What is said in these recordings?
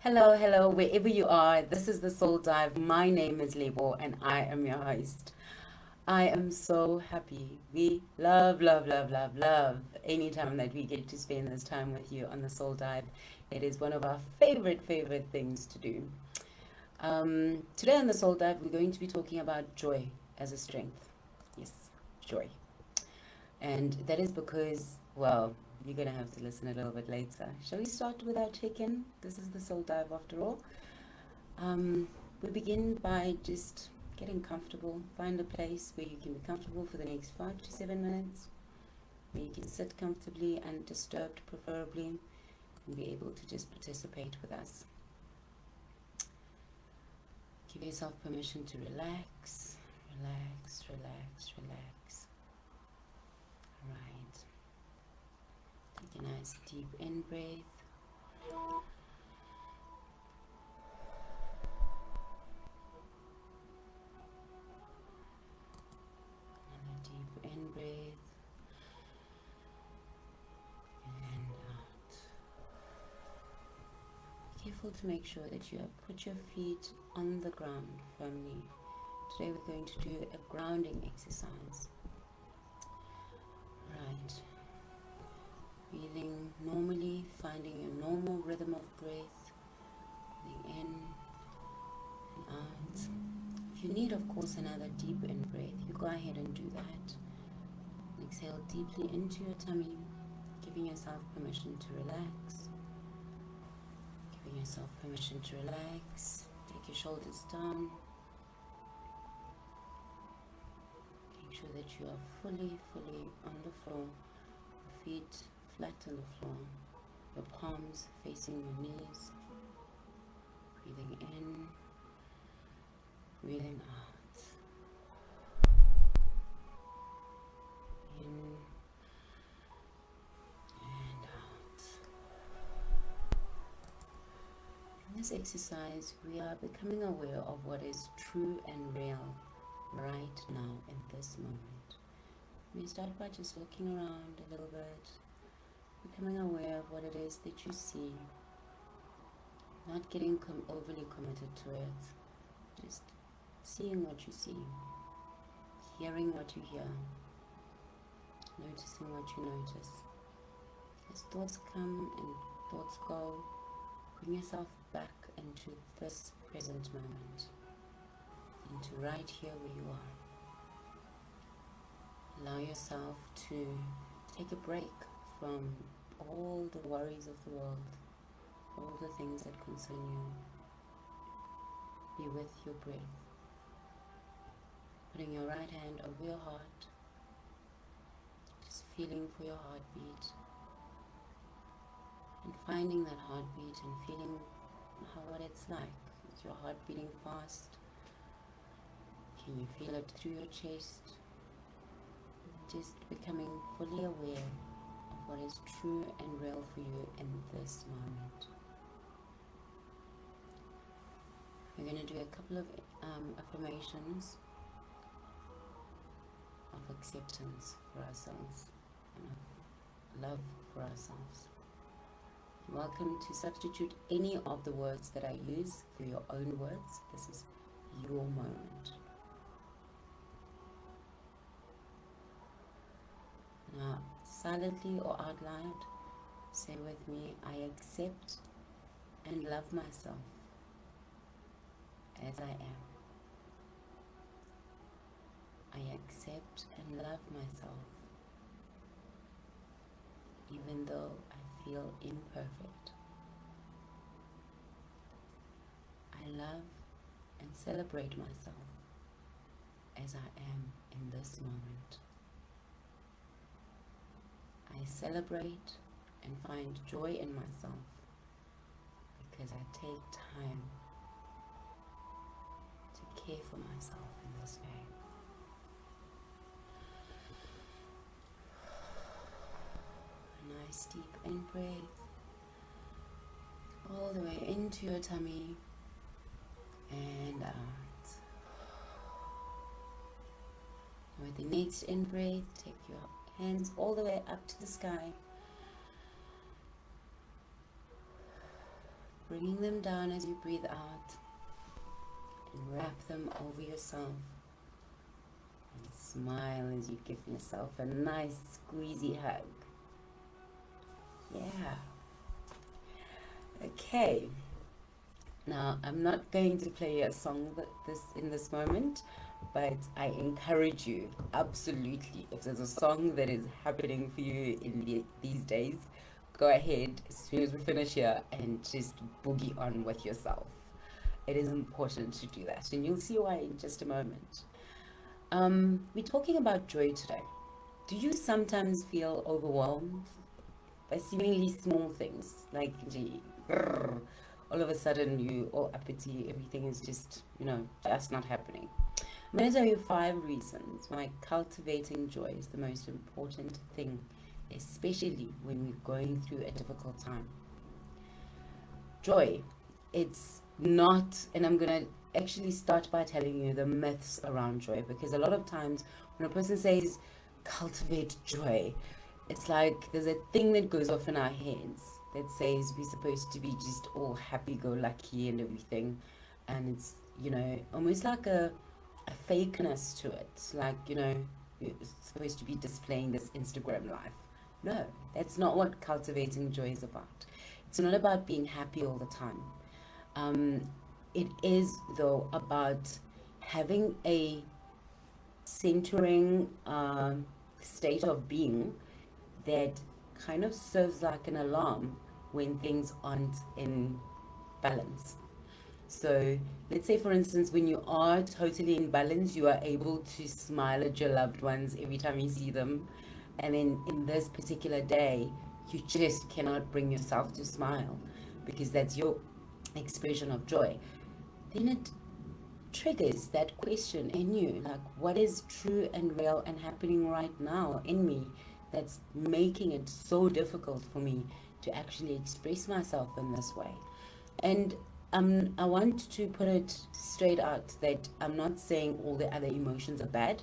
Hello, hello, wherever you are. This is the Soul Dive. My name is Lebo and I am your host. I am so happy. We love anytime that we get to spend this time with you on the Soul Dive. It is one of our favorite things to do. Today on the Soul Dive, we're going to be talking about joy as a strength. Yes, joy. And that is because, well, you're going to have to listen a little bit later. Shall we start with our check-in? This is the Soul Dive after all. We begin by just getting comfortable. Find a place where you can be comfortable for the next 5 to 7 minutes, where you can sit comfortably, undisturbed preferably, and be able to just participate with us. Give yourself permission to relax, relax. Alright. Take a nice deep in breath. Another deep in breath. And out. Be careful to make sure that you have put your feet on the ground firmly. Today we're going to do a grounding exercise. Right. Breathing normally, finding your normal rhythm of breath. Breathing in and out. If you need, of course, another deep in breath, you go ahead and do that. Exhale deeply into your tummy, giving yourself permission to relax. Giving yourself permission to relax. Take your shoulders down. Make sure that you are fully on the floor. Your feet flat on the floor. Your palms facing your knees. Breathing in. Breathing out. In and out. In this exercise, we are becoming aware of what is true and real right now in this moment. We start by just looking around a little bit, becoming aware of what it is that you see, not getting overly committed to it, just seeing what you see, hearing what you hear, noticing what you notice. As thoughts come and thoughts go, bring yourself back into this present moment, into right here where you are. Allow yourself to take a break from all the worries of the world, all the things that concern you. Be with your breath. Putting your right hand over your heart, just feeling for your heartbeat, and finding that heartbeat and feeling what it's like. Is your heart beating fast? Can you feel it through your chest? Just becoming fully aware of what is true and real for you in this moment. We're going to do a couple of affirmations of acceptance for ourselves and of love for ourselves. You're welcome to substitute any of the words that I use for your own words. This is your moment. Now, silently or out loud, say with me, I accept and love myself as I am. I accept and love myself, even though I feel imperfect. I love and celebrate myself as I am in this moment. I celebrate and find joy in myself because I take time to care for myself in this way. A nice deep in breath all the way into your tummy and out. With the next in breath, take your hands all the way up to the sky. bringing them down as you breathe out, and wrap them over yourself. And smile as you give yourself a nice squeezy hug. Yeah. Okay. Now, I'm not going to play a song in this moment, but I encourage you, absolutely, if there's a song that is happening for you in these days, go ahead as soon as we finish here and just boogie on with yourself. It is important to do that, and you'll see why in just a moment. We're talking about joy today. Do you sometimes feel overwhelmed by seemingly small things, like, gee, grrr, all of a sudden you all uppity, everything is just, just not happening? I'm going to tell you 5 reasons why cultivating joy is the most important thing, especially when we're going through a difficult time. Joy, it's not, and I'm going to actually start by telling you the myths around joy, because a lot of times when a person says cultivate joy, it's like there's a thing that goes off in our heads that says we're supposed to be just all happy-go-lucky and everything, and it's almost like a fakeness to it. It's like you're supposed to be displaying this Instagram life. No, that's not what cultivating joy is about. It's not about being happy all the time. It is, though, about having a centering state of being that kind of serves like an alarm when things aren't in balance. So let's say, for instance, when you are totally in balance, you are able to smile at your loved ones every time you see them. And then in this particular day, you just cannot bring yourself to smile because that's your expression of joy. Then it triggers that question in you, like, what is true and real and happening right now in me that's making it so difficult for me to actually express myself in this way? And I want to put it straight out that I'm not saying all the other emotions are bad.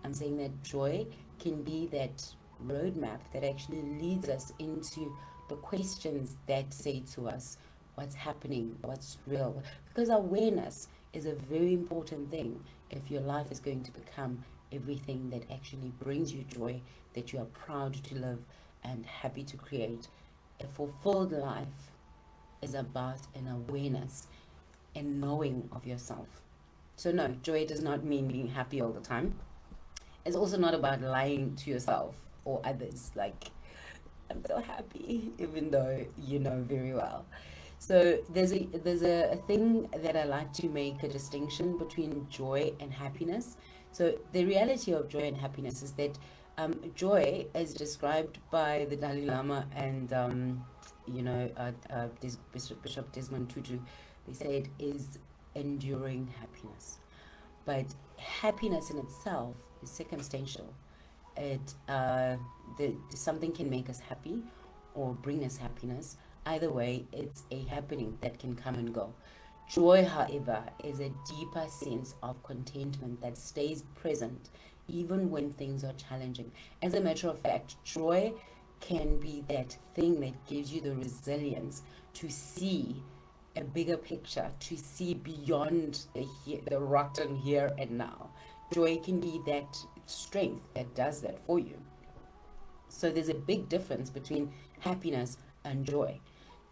I'm saying that joy can be that roadmap that actually leads us into the questions that say to us what's happening, what's real. Because awareness is a very important thing if your life is going to become everything that actually brings you joy, that you are proud to live and happy to create. A fulfilled life is about an awareness and knowing of yourself. So no, joy does not mean being happy all the time. It's also not about lying to yourself or others, like, I'm so happy, even though you know very well. So there's a thing that I like to make a distinction between joy and happiness. So the reality of joy and happiness is that joy, as described by the Dalai Lama and Bishop Desmond Tutu, they say it is enduring happiness. But happiness in itself is circumstantial. Something can make us happy or bring us happiness. Either way, it's a happening that can come and go. Joy, however, is a deeper sense of contentment that stays present even when things are challenging. As a matter of fact, joy can be that thing that gives you the resilience to see a bigger picture, to see beyond the rotten here and now. Joy can be that strength that does that for you. So there's a big difference between happiness and joy.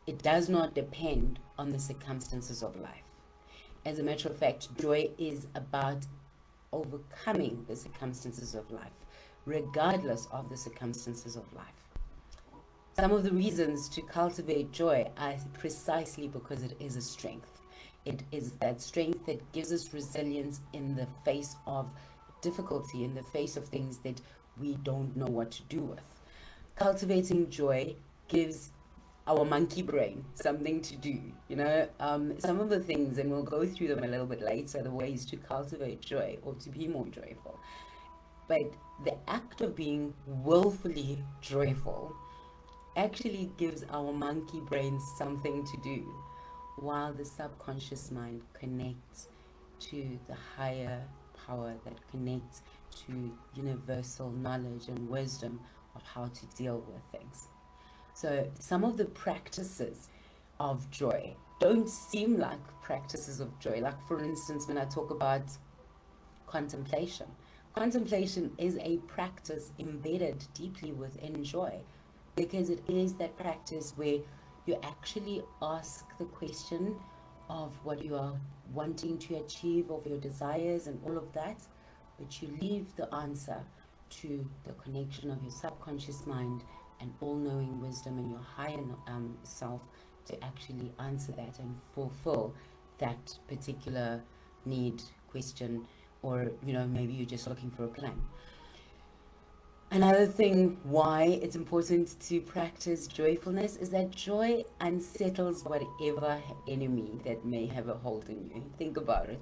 It does not depend on the circumstances of life. As a matter of fact, joy is about overcoming the circumstances of life, regardless of the circumstances of life. Some of the reasons to cultivate joy are precisely because it is a strength. It is that strength that gives us resilience in the face of difficulty, in the face of things that we don't know what to do with. Cultivating joy gives our monkey brain something to do. Some of the things, and we'll go through them a little bit later, the ways to cultivate joy or to be more joyful. But the act of being willfully joyful actually gives our monkey brain something to do, while the subconscious mind connects to the higher power that connects to universal knowledge and wisdom of how to deal with things. So some of the practices of joy don't seem like practices of joy. Like, for instance, when I talk about contemplation, contemplation is a practice embedded deeply within joy, because it is that practice where you actually ask the question of what you are wanting to achieve, of your desires and all of that, but you leave the answer to the connection of your subconscious mind and all-knowing wisdom and your higher self to actually answer that and fulfill that particular need, question, or maybe you're just looking for a plan. Another thing why it's important to practice joyfulness is that joy unsettles whatever enemy that may have a hold on you. Think about it.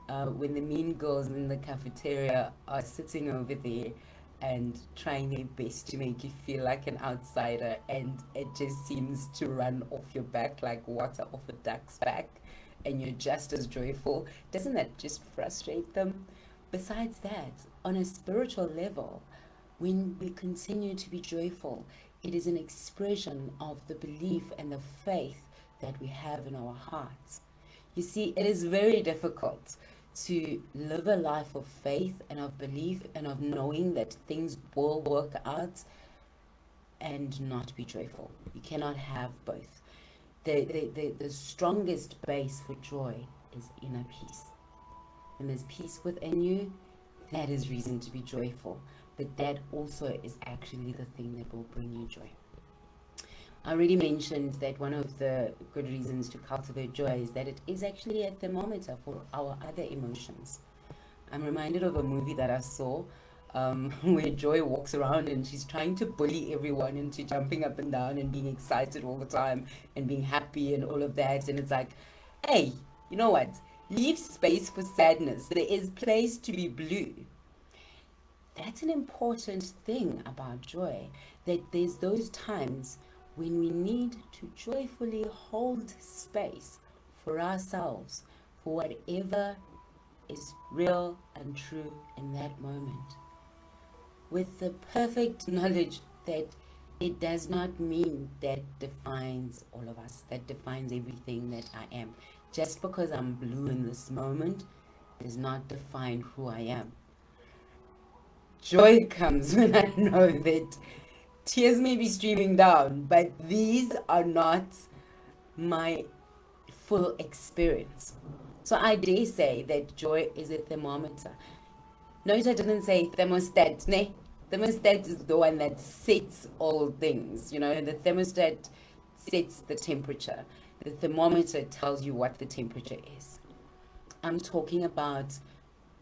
When the mean girls in the cafeteria are sitting over there and trying their best to make you feel like an outsider, and it just seems to run off your back like water off a duck's back, and you're just as joyful, doesn't that just frustrate them? Besides that, on a spiritual level, when we continue to be joyful, it is an expression of the belief and the faith that we have in our hearts. You see, it is very difficult to live a life of faith and of belief and of knowing that things will work out and not be joyful. You cannot have both. The strongest base for joy is inner peace. When there's peace within you, that is reason to be joyful. But that also is actually the thing that will bring you joy. I already mentioned that one of the good reasons to cultivate joy is that it is actually a thermometer for our other emotions. I'm reminded of a movie that I saw where Joy walks around and she's trying to bully everyone into jumping up and down and being excited all the time and being happy and all of that. And it's like, hey, you know what? Leave space for sadness. There is place to be blue. That's an important thing about joy, that there's those times when we need to joyfully hold space for ourselves, for whatever is real and true in that moment, with the perfect knowledge that it does not mean that defines all of us, that defines everything that I am. Just because I'm blue in this moment does not define who I am. Joy comes when I know that tears may be streaming down, but these are not my full experience. So I dare say that joy is a thermometer. Notice I didn't say thermostat, ne? Thermostat is the one that sets all things, the thermostat sets the temperature. The thermometer tells you what the temperature is. I'm talking about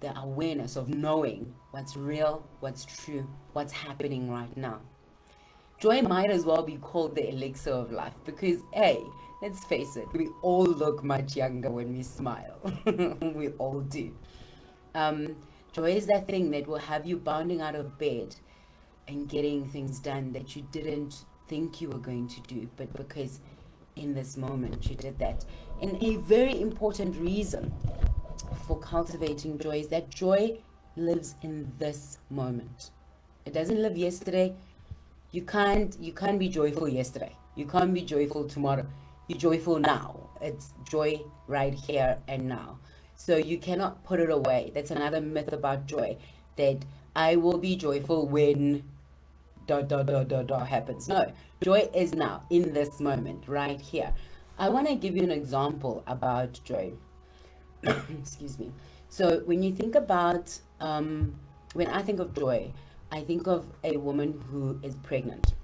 the awareness of knowing what's real, what's true, what's happening right now. Joy might as well be called the elixir of life because, hey, let's face it, we all look much younger when we smile. We all do. Joy is that thing that will have you bounding out of bed and getting things done that you didn't think you were going to do, but because in this moment you did that. And a very important reason for cultivating joy is that joy lives in this moment. It doesn't live yesterday. You can't be joyful yesterday. You can't be joyful tomorrow. You're joyful now. It's joy right here and now. So you cannot put it away. That's another myth about joy, that I will be joyful when happens. No, joy is now, in this moment, right here. I want to give you an example about joy. Excuse me. So when you think about, when I think of joy, I think of a woman who is pregnant.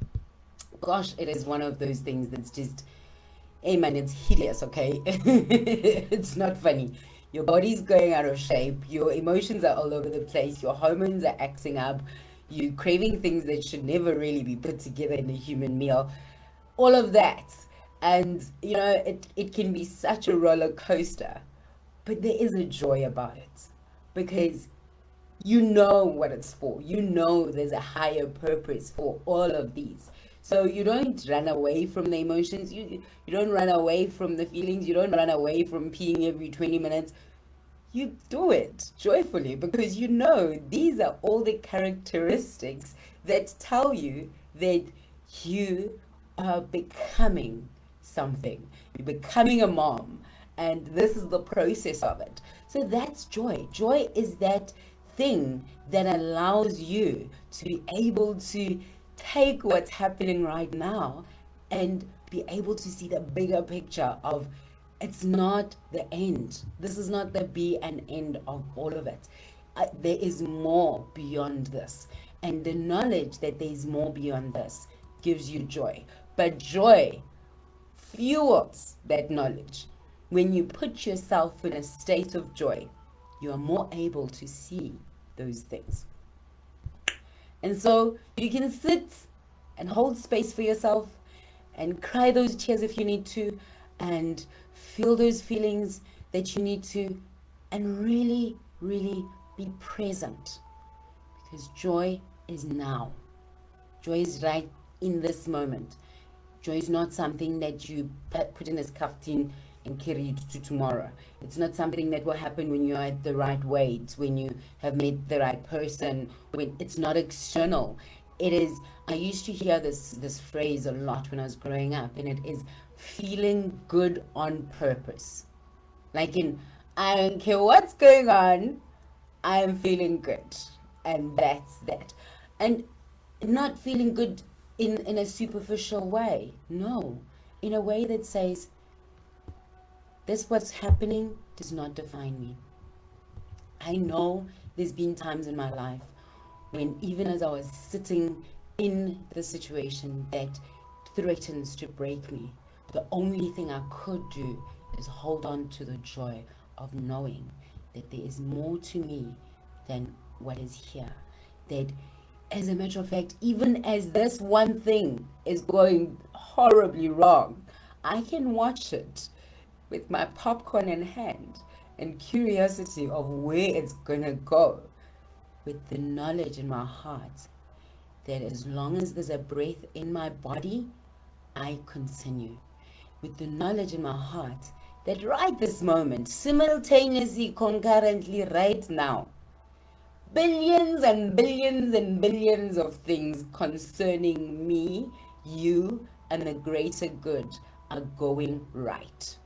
Gosh, it is one of those things that's just, hey man, it's hideous, okay? It's not funny. Your body's going out of shape. Your emotions are all over the place. Your hormones are acting up. You're craving things that should never really be put together in a human meal. All of that. And, it can be such a roller coaster. But there is a joy about it. Because you know what it's for. You know there's a higher purpose for all of these. So you don't run away from the emotions. You don't run away from the feelings. You don't run away from peeing every 20 minutes. You do it joyfully because you know these are all the characteristics that tell you that you are becoming something. You're becoming a mom, and this is the process of it. So that's joy. Joy is that thing that allows you to be able to take what's happening right now and be able to see the bigger picture of it's not the end. This is not the be and end of all of it. There is more beyond this. And the knowledge that there's more beyond this gives you joy. But joy fuels that knowledge. When you put yourself in a state of joy, you are more able to see those things. And so you can sit and hold space for yourself and cry those tears if you need to, and feel those feelings that you need to, and really, really be present. Because joy is now. Joy is right in this moment. Joy is not something that you put in a scarf-tin and carry it to tomorrow. It's not something that will happen when you're at the right weight, when you have met the right person, when it's not external. It is, I used to hear this phrase a lot when I was growing up, and it is feeling good on purpose. Like in, I don't care what's going on, I'm feeling good. And that's that. And not feeling good in a superficial way. No. In a way that says, this what's happening does not define me. I know there's been times in my life when even as I was sitting in the situation that threatens to break me, the only thing I could do is hold on to the joy of knowing that there is more to me than what is here. That, as a matter of fact, even as this one thing is going horribly wrong, I can watch it with my popcorn in hand and curiosity of where it's gonna go, with the knowledge in my heart that as long as there's a breath in my body, I continue. With the knowledge in my heart that right this moment, simultaneously, concurrently, right now, billions and billions and billions of things concerning me, you, and the greater good are going right.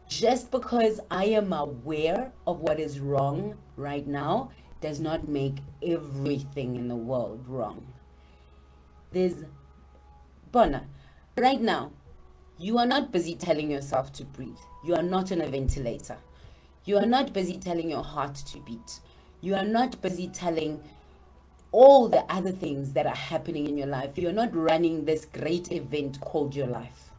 Just because I am aware of what is wrong right now does not make everything in the world wrong. There's, Bona, right now, you are not busy telling yourself to breathe. You are not on a ventilator. You are not busy telling your heart to beat. You are not busy telling all the other things that are happening in your life. You're not running this great event called your life.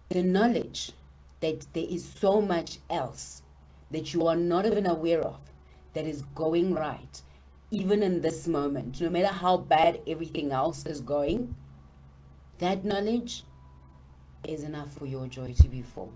The knowledge that there is so much else that you are not even aware of that is going right, even in this moment, no matter how bad everything else is going, that knowledge is enough for your joy to be full.